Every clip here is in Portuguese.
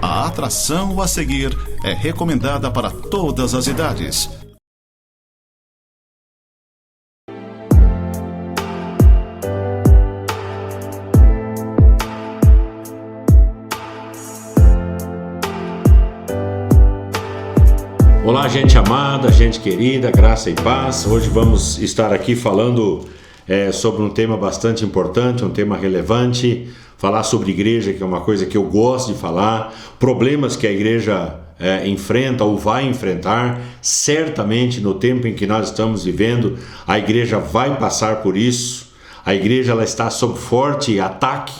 A atração a seguir é recomendada para todas as idades. Olá, gente amada, gente querida, graça e paz. Hoje vamos estar aqui falando sobre um tema bastante importante, um tema relevante. Falar sobre igreja, que é uma coisa que eu gosto de falar. Problemas que a igreja enfrenta ou vai enfrentar. Certamente no tempo em que nós estamos vivendo, a igreja vai passar por isso. A igreja ela está sob forte ataque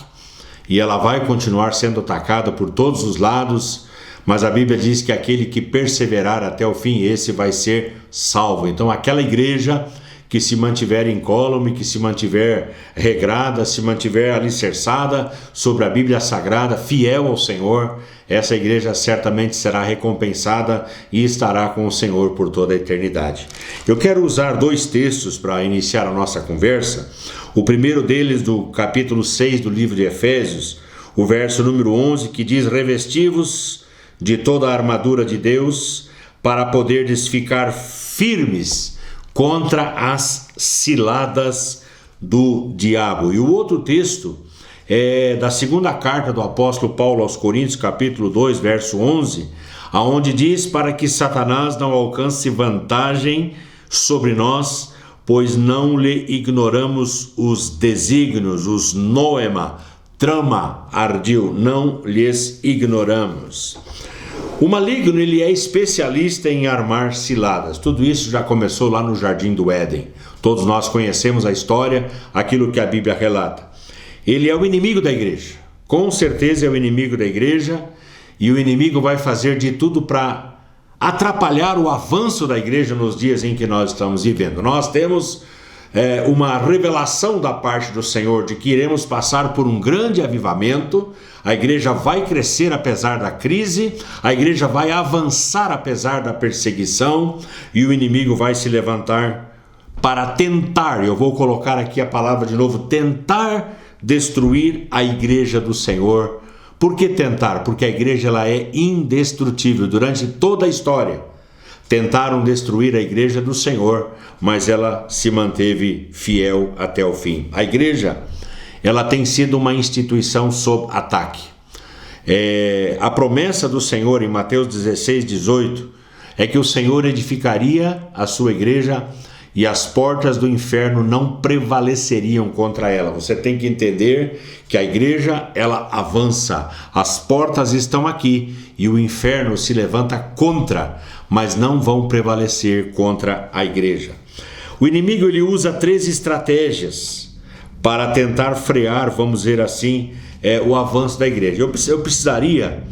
e ela vai continuar sendo atacada por todos os lados. Mas a Bíblia diz que aquele que perseverar até o fim, esse vai ser salvo. Então aquela igreja que se mantiver incólume, que se mantiver regrada, se mantiver alicerçada sobre a Bíblia Sagrada, fiel ao Senhor, essa igreja certamente será recompensada e estará com o Senhor por toda a eternidade. Eu quero usar dois textos para iniciar a nossa conversa. O primeiro deles do capítulo 6 do livro de Efésios, o verso número 11, que diz: revesti-vos de toda a armadura de Deus, para poderdes ficar firmes contra as ciladas do diabo. E o outro texto é da segunda carta do apóstolo Paulo aos Coríntios, capítulo 2, verso 11, aonde diz: para que Satanás não alcance vantagem sobre nós, pois não lhe ignoramos os desígnios, os noema, trama, ardil, não lhes ignoramos. O maligno ele é especialista em armar ciladas. Tudo isso já começou lá no Jardim do Éden. Todos nós conhecemos a história, aquilo que a Bíblia relata. Ele é o inimigo da igreja. Com certeza é o inimigo da igreja, e o inimigo vai fazer de tudo para atrapalhar o avanço da igreja nos dias em que nós estamos vivendo. Nós temos uma revelação da parte do Senhor de que iremos passar por um grande avivamento. A igreja vai crescer apesar da crise, a igreja vai avançar apesar da perseguição, e o inimigo vai se levantar para tentar, eu vou colocar aqui a palavra de novo, tentar destruir a igreja do Senhor. Por que tentar? Porque a igreja ela é indestrutível. Durante toda a história tentaram destruir a igreja do Senhor, mas ela se manteve fiel até o fim. A igreja ela tem sido uma instituição sob ataque. A promessa do Senhor em Mateus 16, 18 é que o Senhor edificaria a sua igreja e as portas do inferno não prevaleceriam contra ela. Você tem que entender que a igreja ela avança, as portas estão aqui e o inferno se levanta contra, mas não vão prevalecer contra a igreja. O inimigo ele usa 3 estratégias para tentar frear, vamos dizer assim, o avanço da igreja. Eu precisaria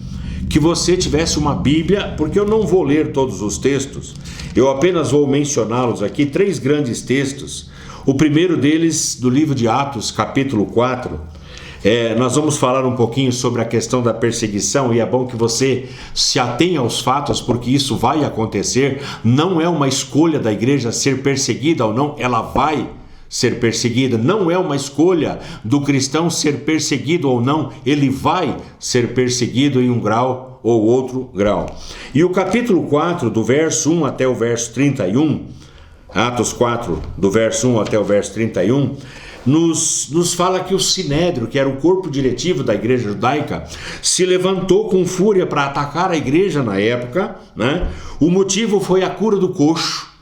que você tivesse uma Bíblia, porque eu não vou ler todos os textos, eu apenas vou mencioná-los aqui, 3 grandes textos. O primeiro deles, do livro de Atos, capítulo 4, nós vamos falar um pouquinho sobre a questão da perseguição, e é bom que você se atenha aos fatos, porque isso vai acontecer. Não é uma escolha da igreja ser perseguida ou não, ela vai ser perseguida. Não é uma escolha do cristão ser perseguido ou não, ele vai ser perseguido em um grau ou outro grau. E o capítulo 4, do verso 1 até o verso 31, Atos 4, do verso 1 até o verso 31, nos fala que o Sinédrio, que era o corpo diretivo da igreja judaica, se levantou com fúria para atacar a igreja na época, né? O motivo foi a cura do coxo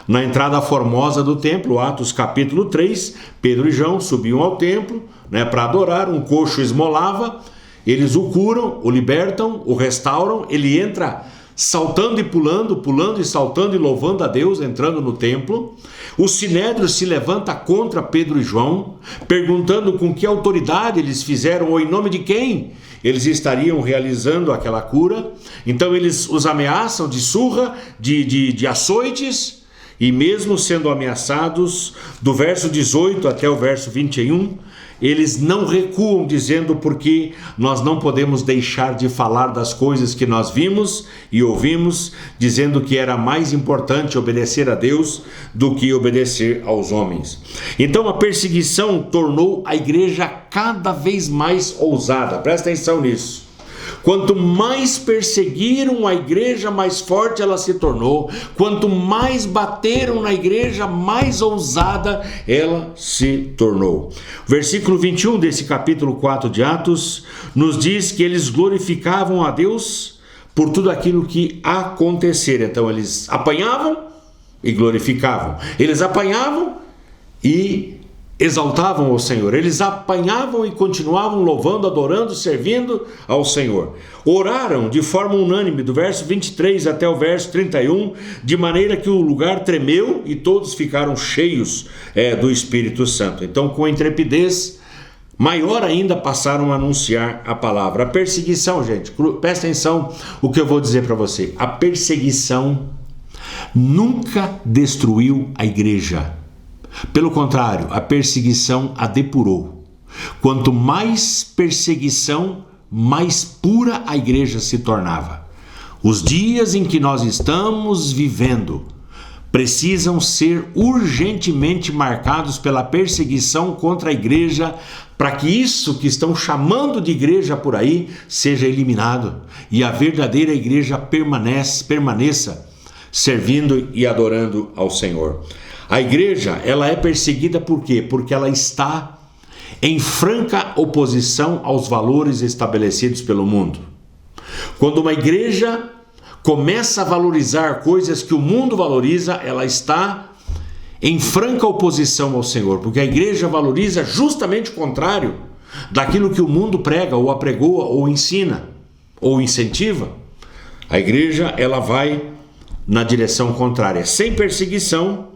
na entrada formosa do templo. Atos capítulo 3, Pedro e João subiam ao templo, né, para adorar. Um coxo esmolava, eles o curam, o libertam, o restauram. Ele entra saltando e pulando, pulando e saltando e louvando a Deus, entrando no templo. O Sinédrio se levanta contra Pedro e João, perguntando com que autoridade eles fizeram ou em nome de quem eles estariam realizando aquela cura. Então eles os ameaçam de surra, de açoites. E mesmo sendo ameaçados, do verso 18 até o verso 21, eles não recuam, dizendo: porque nós não podemos deixar de falar das coisas que nós vimos e ouvimos, dizendo que era mais importante obedecer a Deus do que obedecer aos homens. Então a perseguição tornou a igreja cada vez mais ousada. Presta atenção nisso. Quanto mais perseguiram a igreja, mais forte ela se tornou. Quanto mais bateram na igreja, mais ousada ela se tornou. O versículo 21 desse capítulo 4 de Atos nos diz que eles glorificavam a Deus por tudo aquilo que acontecer. Então eles apanhavam e glorificavam. Eles apanhavam e exaltavam ao Senhor. Eles apanhavam e continuavam louvando, adorando, servindo ao Senhor. Oraram de forma unânime, do verso 23 até o verso 31, de maneira que o lugar tremeu e todos ficaram cheios do Espírito Santo. Então, com intrepidez maior ainda, passaram a anunciar a palavra. A perseguição, gente, presta atenção o que eu vou dizer para você. A perseguição nunca destruiu a igreja. Pelo contrário, a perseguição a depurou. Quanto mais perseguição, mais pura a igreja se tornava. Os dias em que nós estamos vivendo precisam ser urgentemente marcados pela perseguição contra a igreja, para que isso que estão chamando de igreja por aí seja eliminado e a verdadeira igreja permaneça servindo e adorando ao Senhor. A igreja, ela é perseguida por quê? Porque ela está em franca oposição aos valores estabelecidos pelo mundo. Quando uma igreja começa a valorizar coisas que o mundo valoriza, ela está em franca oposição ao Senhor, porque a igreja valoriza justamente o contrário daquilo que o mundo prega, ou apregoa, ou ensina, ou incentiva. A igreja, ela vai na direção contrária. Sem perseguição,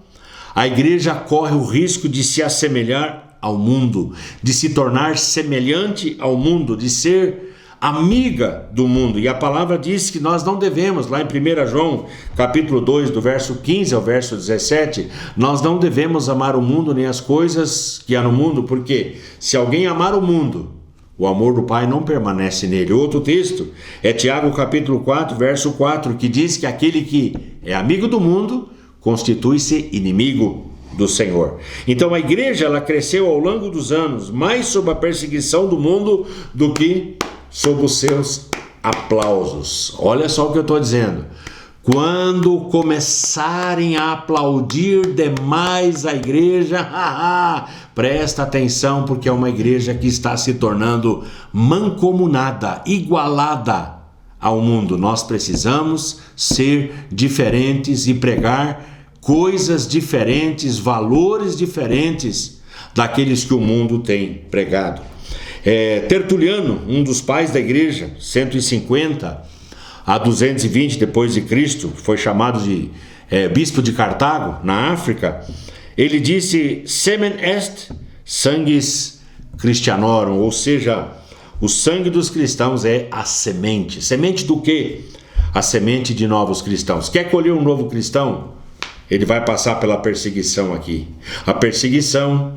a igreja corre o risco de se assemelhar ao mundo, de se tornar semelhante ao mundo, de ser amiga do mundo. E a palavra diz que nós não devemos, lá em 1 João, capítulo 2, do verso 15 ao verso 17, nós não devemos amar o mundo nem as coisas que há no mundo, porque se alguém amar o mundo, o amor do Pai não permanece nele. Outro texto é Tiago, capítulo 4, verso 4, que diz que aquele que é amigo do mundo constitui-se inimigo do Senhor. Então a igreja, ela cresceu ao longo dos anos mais sob a perseguição do mundo do que sob os seus aplausos. Olha só o que eu estou dizendo. Quando começarem a aplaudir demais a igreja, presta atenção, porque é uma igreja que está se tornando mancomunada, igualada ao mundo. Nós precisamos ser diferentes e pregar coisas diferentes, valores diferentes daqueles que o mundo tem pregado. Tertuliano, um dos pais da igreja, 150 a 220 depois de Cristo, foi chamado de bispo de Cartago, na África, ele disse: semen est sanguis Christianorum, ou seja, o sangue dos cristãos é a semente. Semente do quê? A semente de novos cristãos. Quer colher um novo cristão? Ele vai passar pela perseguição aqui. A perseguição,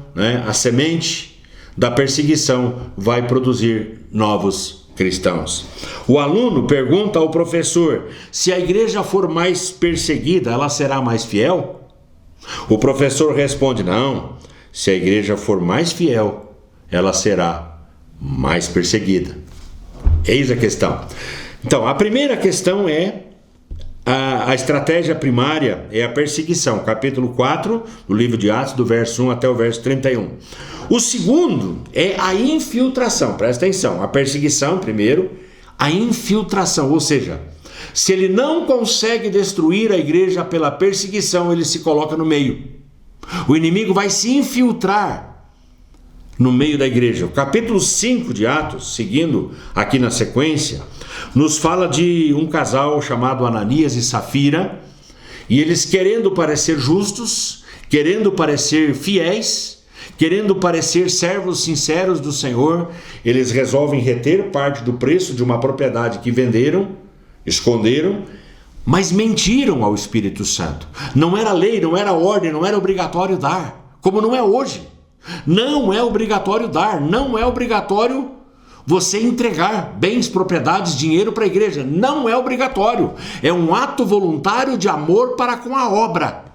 a semente da perseguição vai produzir novos cristãos. O aluno pergunta ao professor: se a igreja for mais perseguida, ela será mais fiel? O professor responde: não, se a igreja for mais fiel, ela será mais perseguida. Eis a questão. Então, a primeira questão é a estratégia primária é a perseguição, capítulo 4 do livro de Atos, do verso 1 até o verso 31. O segundo é a infiltração, presta atenção, a perseguição primeiro, a infiltração, ou seja, se ele não consegue destruir a igreja pela perseguição, ele se coloca no meio. O inimigo vai se infiltrar no meio da igreja. O capítulo 5 de Atos, seguindo aqui na sequência, nos fala de um casal chamado Ananias e Safira, e eles, querendo parecer justos, querendo parecer fiéis, querendo parecer servos sinceros do Senhor, eles resolvem reter parte do preço de uma propriedade que venderam, esconderam, mas mentiram ao Espírito Santo. Não era lei, não era ordem, não era obrigatório dar, como não é hoje. Não é obrigatório dar, não é obrigatório você entregar bens, propriedades, dinheiro para a igreja. Não é obrigatório. É um ato voluntário de amor para com a obra.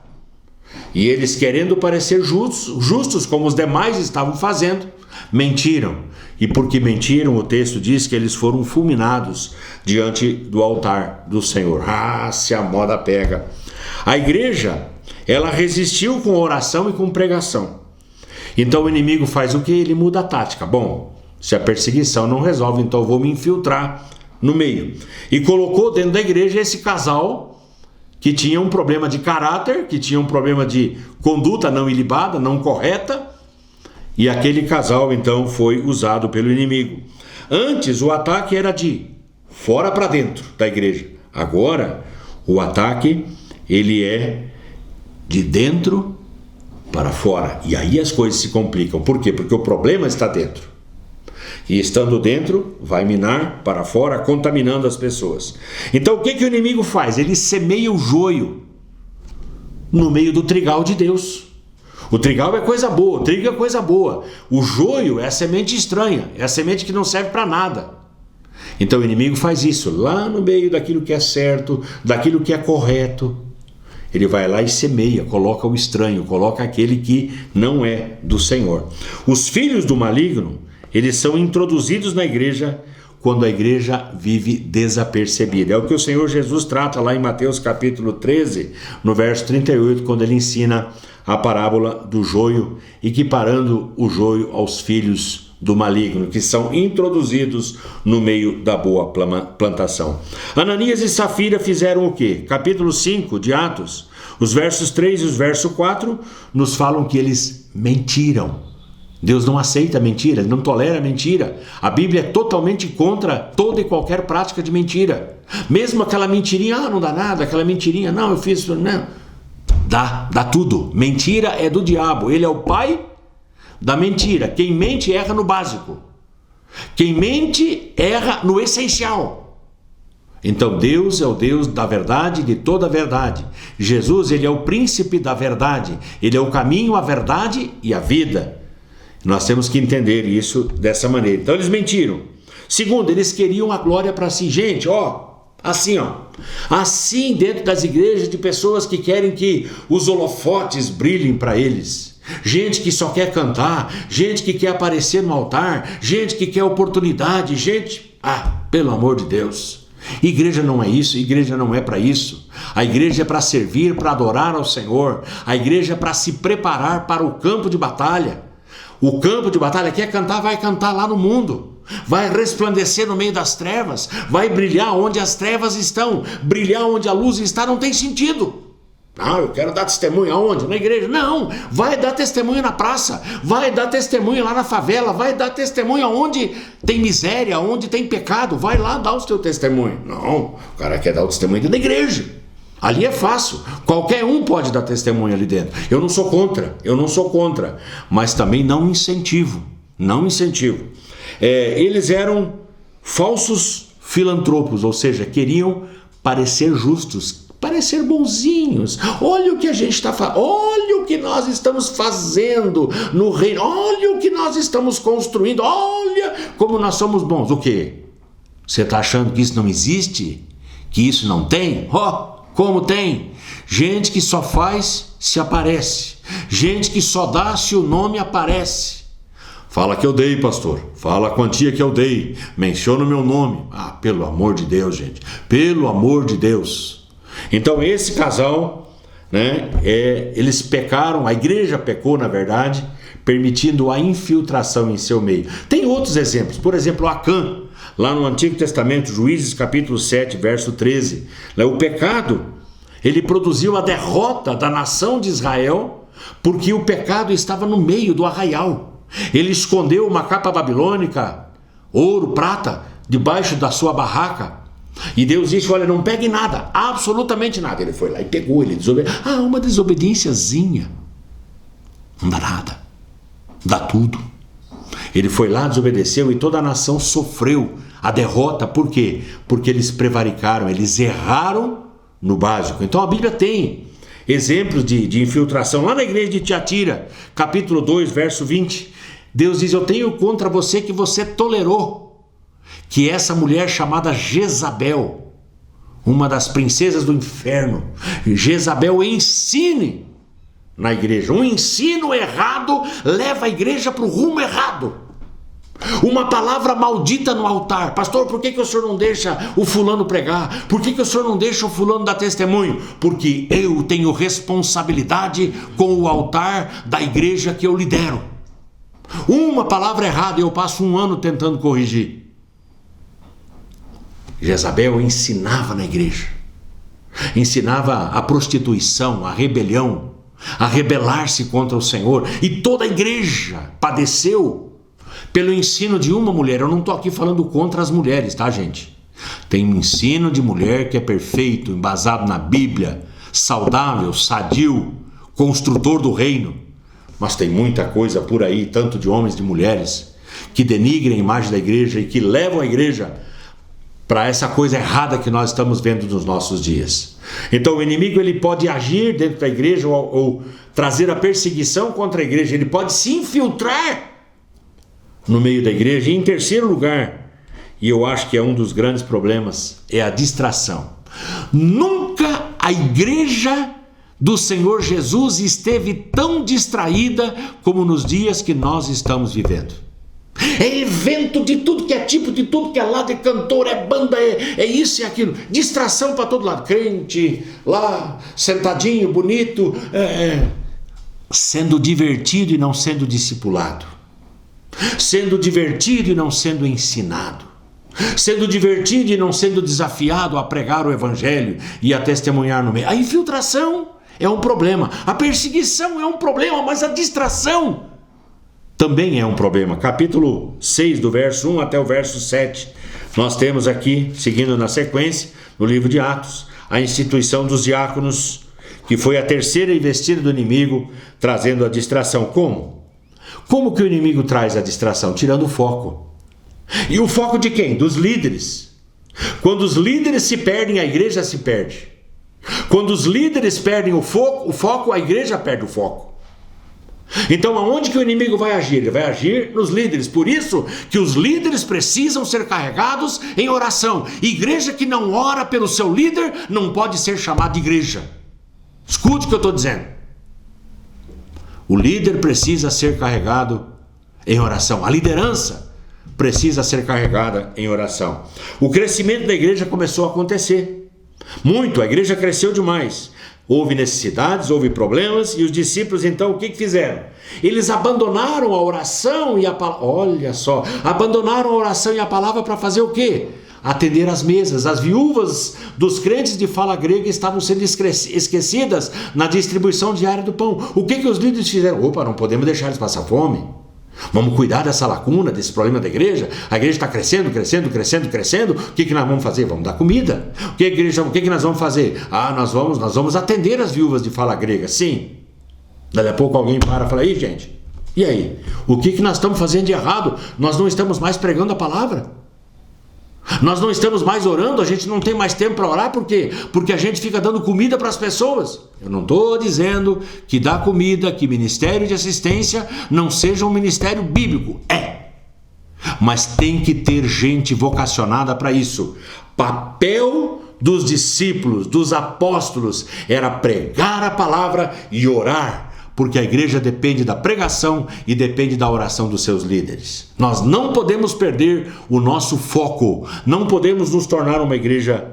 E eles, querendo parecer justos como os demais estavam fazendo, mentiram. E porque mentiram, o texto diz que eles foram fulminados diante do altar do Senhor. Ah, se a moda pega! A igreja, ela resistiu com oração e com pregação. Então o inimigo faz o quê? Ele muda a tática. Bom, se a perseguição não resolve, então eu vou me infiltrar no meio. E colocou dentro da igreja esse casal que tinha um problema de caráter, que tinha um problema de conduta não ilibada, não correta, e aquele casal então foi usado pelo inimigo. Antes o ataque era de fora para dentro da igreja. Agora o ataque ele é de dentro para fora. E aí as coisas se complicam. Por quê? Porque o problema está dentro. E estando dentro, vai minar para fora, contaminando as pessoas. Então o que o inimigo faz? Ele semeia o joio no meio do trigal de Deus. O trigal é coisa boa, o trigo é coisa boa. O joio é a semente estranha, é a semente que não serve para nada. Então o inimigo faz isso, lá no meio daquilo que é certo, daquilo que é correto. Ele vai lá e semeia, coloca o estranho, coloca aquele que não é do Senhor. Os filhos do maligno, eles são introduzidos na igreja quando a igreja vive desapercebida. É o que o Senhor Jesus trata lá em Mateus capítulo 13, no verso 38, quando ele ensina a parábola do joio, equiparando o joio aos filhos do maligno, que são introduzidos no meio da boa plantação. Ananias e Safira fizeram o quê? Capítulo 5 de Atos, os versos 3 e os versos 4, nos falam que eles mentiram. Deus não aceita mentira, Ele não tolera mentira. A Bíblia é totalmente contra toda e qualquer prática de mentira. Mesmo aquela mentirinha, não dá nada, aquela mentirinha, não, eu fiz, não. Dá tudo. Mentira é do diabo, ele é o pai da mentira. Quem mente erra no básico. Quem mente erra no essencial. Então Deus é o Deus da verdade, de toda a verdade. Jesus, ele é o príncipe da verdade. Ele é o caminho, a verdade e a vida. Nós temos que entender isso dessa maneira. Então eles mentiram. Segundo, eles queriam a glória para si. Gente, assim dentro das igrejas de pessoas que querem que os holofotes brilhem para eles. Gente que só quer cantar, gente que quer aparecer no altar, gente que quer oportunidade, pelo amor de Deus. Igreja não é isso, igreja não é para isso. A igreja é para servir, para adorar ao Senhor. A igreja é para se preparar para o campo de batalha. O campo de batalha quer cantar, vai cantar lá no mundo. Vai resplandecer no meio das trevas. Vai brilhar onde as trevas estão. Brilhar onde a luz está não tem sentido. Não, eu quero dar testemunho aonde? Na igreja? Não, vai dar testemunho na praça. Vai dar testemunho lá na favela. Vai dar testemunho onde tem miséria, onde tem pecado. Vai lá dar o seu testemunho. Não, o cara quer dar o testemunho dentro da igreja. Ali é fácil, qualquer um pode dar testemunho ali dentro. Eu não sou contra, mas também não incentivo. Eles eram falsos filantropos, ou seja, queriam parecer justos, parecer bonzinhos. Olha o que a gente está fazendo, olha o que nós estamos fazendo no reino, olha o que nós estamos construindo, olha como nós somos bons. O quê? Você está achando que isso não existe? Que isso não tem? Como tem? Gente que só faz se aparece. Gente que só dá se o nome aparece. Fala que eu dei, pastor. Fala a quantia que eu dei. Menciona o meu nome. Pelo amor de Deus, gente. Pelo amor de Deus. Então esse casal, eles pecaram, a igreja pecou na verdade, permitindo a infiltração em seu meio. Tem outros exemplos. Por exemplo, Acã. Lá no Antigo Testamento, Juízes capítulo 7, verso 13. O pecado, ele produziu a derrota da nação de Israel, porque o pecado estava no meio do arraial. Ele escondeu uma capa babilônica, ouro, prata, debaixo da sua barraca. E Deus disse, olha, não pegue nada, absolutamente nada. Ele foi lá e pegou, ele desobedeceu. Uma desobediênciazinha. Não dá nada, dá tudo. Ele foi lá, desobedeceu e toda a nação sofreu a derrota. Por quê? Porque eles prevaricaram, eles erraram no básico. Então a Bíblia tem exemplos de infiltração. Lá na igreja de Tiatira, capítulo 2, verso 20, Deus diz, eu tenho contra você que você tolerou que essa mulher chamada Jezabel, uma das princesas do inferno, Jezabel ensine na igreja. Um ensino errado leva a igreja para o rumo errado. Uma palavra maldita no altar. Pastor, por que o senhor não deixa o fulano pregar? Por que o senhor não deixa o fulano dar testemunho? Porque eu tenho responsabilidade com o altar da igreja que eu lidero. Uma palavra errada e eu passo 1 ano tentando corrigir. Jezabel ensinava na igreja. Ensinava a prostituição, a rebelião, a rebelar-se contra o Senhor. E toda a igreja padeceu pelo ensino de uma mulher. Eu não estou aqui falando contra as mulheres, tá, gente? Tem um ensino de mulher que é perfeito, embasado na Bíblia, saudável, sadio, construtor do reino. Mas tem muita coisa por aí, tanto de homens e de mulheres, que denigrem a imagem da igreja e que levam a igreja para essa coisa errada que nós estamos vendo nos nossos dias. Então o inimigo ele pode agir dentro da igreja ou trazer a perseguição contra a igreja. Ele pode se infiltrar no meio da igreja. E em terceiro lugar, e eu acho que é um dos grandes problemas, é a distração. Nunca a igreja do Senhor Jesus esteve tão distraída como nos dias que nós estamos vivendo. É evento de tudo que é tipo, de tudo que é lado, é cantor, é banda, é isso e aquilo. Distração para todo lado. Crente lá, sentadinho, bonito, sendo divertido e não sendo discipulado. Sendo divertido e não sendo ensinado. Sendo divertido e não sendo desafiado a pregar o evangelho e a testemunhar no meio. A infiltração é um problema. A perseguição é um problema, mas a distração também é um problema. Capítulo 6, do verso 1 até o verso 7. Nós temos aqui, seguindo na sequência, no livro de Atos, a instituição dos diáconos, que foi a terceira investida do inimigo, trazendo a distração. Como? Como que o inimigo traz a distração? Tirando o foco. E o foco de quem? Dos líderes. Quando os líderes se perdem, a igreja se perde. Quando os líderes perdem o foco, a igreja perde o foco. Então aonde que o inimigo vai agir? Ele vai agir nos líderes. Por isso que os líderes precisam ser carregados em oração. Igreja que não ora pelo seu líder não pode ser chamada de igreja. Escute o que eu estou dizendo. O líder precisa ser carregado em oração. A liderança precisa ser carregada em oração. O crescimento da igreja começou a acontecer. Muito, a igreja cresceu demais. Houve necessidades, houve problemas, e os discípulos então o que fizeram? Eles abandonaram a oração e a palavra. Olha só, abandonaram a oração e a palavra para fazer o quê? Atender às mesas. As viúvas dos crentes de fala grega estavam sendo esquecidas na distribuição diária do pão. O que os líderes fizeram? Opa, não podemos deixar eles passar fome. Vamos cuidar dessa lacuna, desse problema da igreja. A igreja está crescendo. O que nós vamos fazer? Vamos dar comida. O que nós vamos fazer? Nós vamos atender as viúvas de fala grega. Sim. Daqui a pouco alguém para e fala, aí gente, e aí? O que nós estamos fazendo de errado? Nós não estamos mais pregando a palavra. Nós não estamos mais orando, a gente não tem mais tempo para orar, por quê? Porque a gente fica dando comida para as pessoas. Eu não estou dizendo que dar comida, que ministério de assistência não seja um ministério bíblico. Mas tem que ter gente vocacionada para isso. Papel dos discípulos, dos apóstolos, era pregar a palavra e orar. Porque a igreja depende da pregação e depende da oração dos seus líderes. Nós não podemos perder o nosso foco. Não podemos nos tornar uma igreja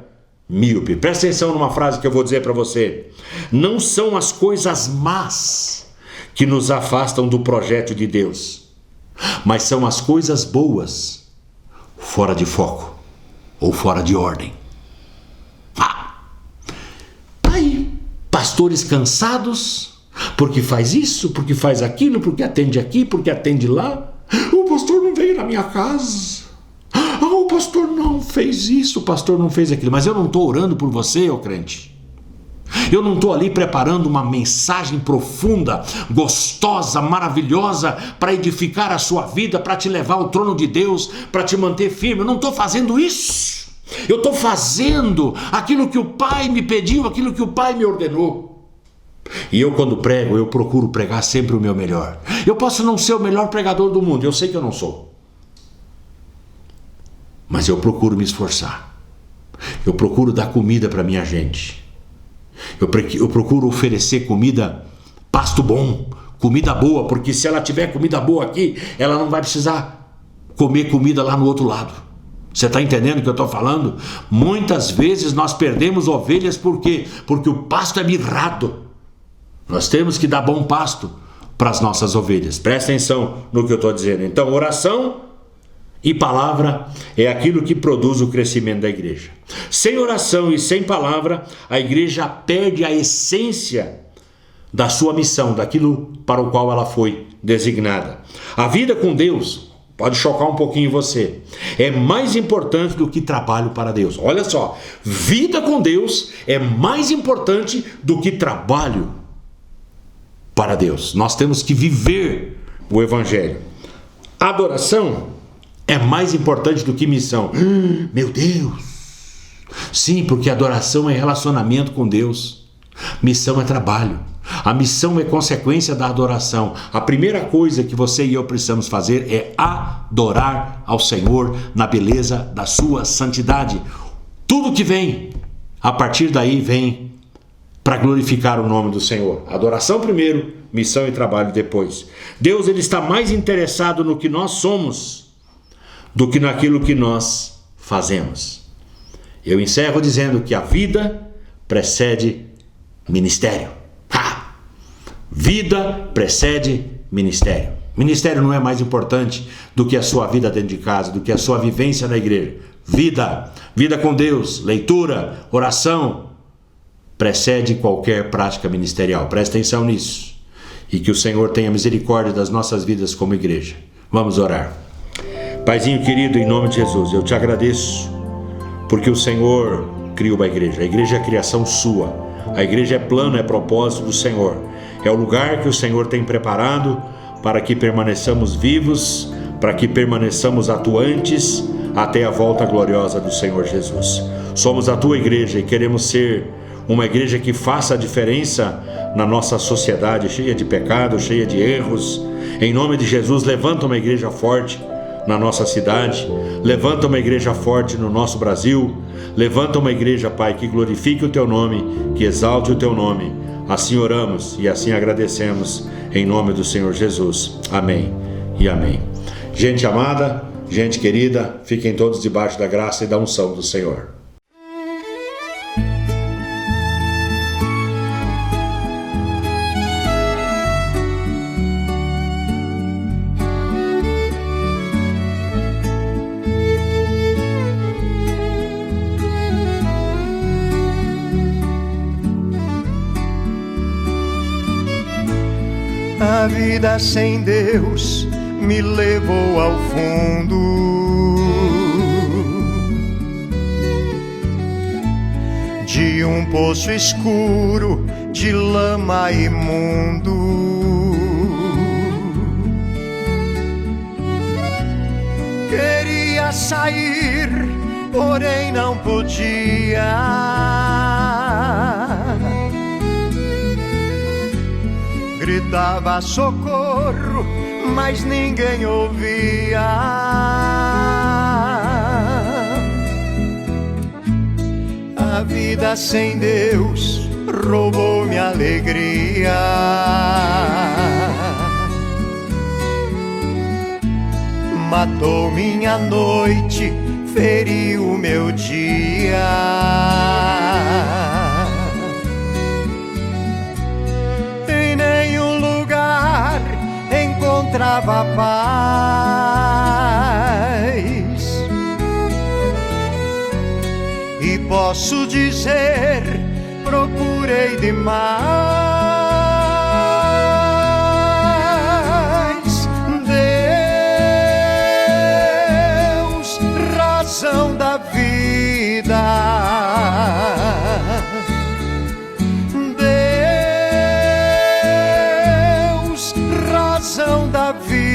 míope. Presta atenção numa frase que eu vou dizer para você. Não são as coisas más que nos afastam do projeto de Deus, mas são as coisas boas fora de foco ou fora de ordem. Aí, pastores cansados, porque faz isso, porque faz aquilo, porque atende aqui, porque atende lá. O pastor não veio na minha casa. O pastor não fez isso, o pastor não fez aquilo. Mas eu não estou orando por você, ô crente. Eu não estou ali preparando uma mensagem profunda, gostosa, maravilhosa, para edificar a sua vida, para te levar ao trono de Deus, para te manter firme. Eu não estou fazendo isso. Eu estou fazendo aquilo que o Pai me pediu, aquilo que o Pai me ordenou. E eu, quando prego, eu procuro pregar sempre o meu melhor. Eu posso não ser o melhor pregador do mundo, eu sei que eu não sou. Mas eu procuro me esforçar. Eu procuro dar comida para minha gente. Eu procuro oferecer comida pasto bom, comida boa, porque se ela tiver comida boa aqui, ela não vai precisar comer comida lá no outro lado. Você está entendendo o que eu estou falando? Muitas vezes nós perdemos ovelhas por quê? Porque o pasto é mirrado. Nós temos que dar bom pasto para as nossas ovelhas. Presta atenção no que eu estou dizendo. Então, oração e palavra é aquilo que produz o crescimento da igreja. Sem oração e sem palavra, a igreja perde a essência da sua missão, daquilo para o qual ela foi designada. A vida com Deus pode chocar um pouquinho você. É mais importante do que trabalho para Deus. Olha só, vida com Deus é mais importante do que trabalho para Deus. Nós temos que viver o Evangelho. Adoração é mais importante do que missão. Meu Deus! Sim, porque adoração é relacionamento com Deus. Missão é trabalho. A missão é consequência da adoração. A primeira coisa que você e eu precisamos fazer é adorar ao Senhor na beleza da sua santidade. Tudo que vem, a partir daí vem para glorificar o nome do Senhor. Adoração primeiro, missão e trabalho depois. Deus, ele está mais interessado no que nós somos do que naquilo que nós fazemos. Eu encerro dizendo que a vida precede ministério. Vida precede ministério. Ministério não é mais importante do que a sua vida dentro de casa, do que a sua vivência na igreja. Vida com Deus, leitura, oração, precede qualquer prática ministerial. Presta atenção nisso. E que o Senhor tenha misericórdia das nossas vidas como igreja. Vamos orar. Paizinho querido, em nome de Jesus, eu te agradeço, porque o Senhor criou a igreja. A igreja é a criação sua. A igreja é plano, é propósito do Senhor. É o lugar que o Senhor tem preparado para que permaneçamos vivos, para que permaneçamos atuantes até a volta gloriosa do Senhor Jesus. Somos a tua igreja e queremos ser uma igreja que faça a diferença na nossa sociedade cheia de pecados, cheia de erros. Em nome de Jesus, levanta uma igreja forte na nossa cidade, levanta uma igreja forte no nosso Brasil, levanta uma igreja, Pai, que glorifique o teu nome, que exalte o teu nome. Assim oramos e assim agradecemos em nome do Senhor Jesus. Amém e amém. Gente amada, gente querida, fiquem todos debaixo da graça e da unção do Senhor. A vida sem Deus me levou ao fundo de um poço escuro de lama imundo. Queria sair, porém não podia. Gritava socorro, mas ninguém ouvia. A vida sem Deus roubou minha alegria. Matou minha noite, feriu meu dia. Encontrava paz e posso dizer, procurei demais. Deus, razão da vida, da vida.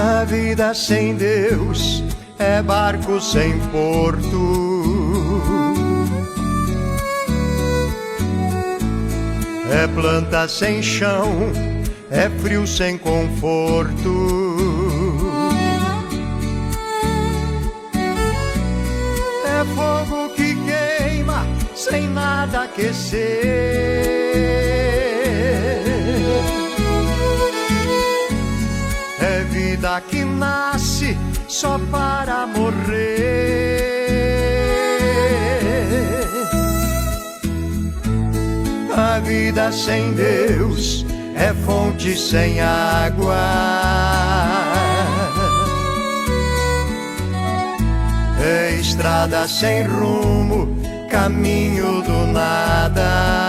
A vida sem Deus é barco sem porto, é planta sem chão, é frio sem conforto, é fogo que queima sem nada aquecer, é vida que nasce só para morrer. A vida sem Deus é fonte sem água, é estrada sem rumo, caminho do nada.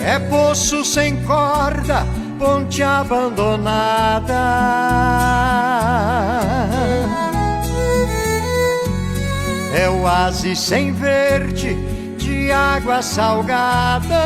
É poço sem corda, ponte abandonada. É oásis sem verde, de água salgada.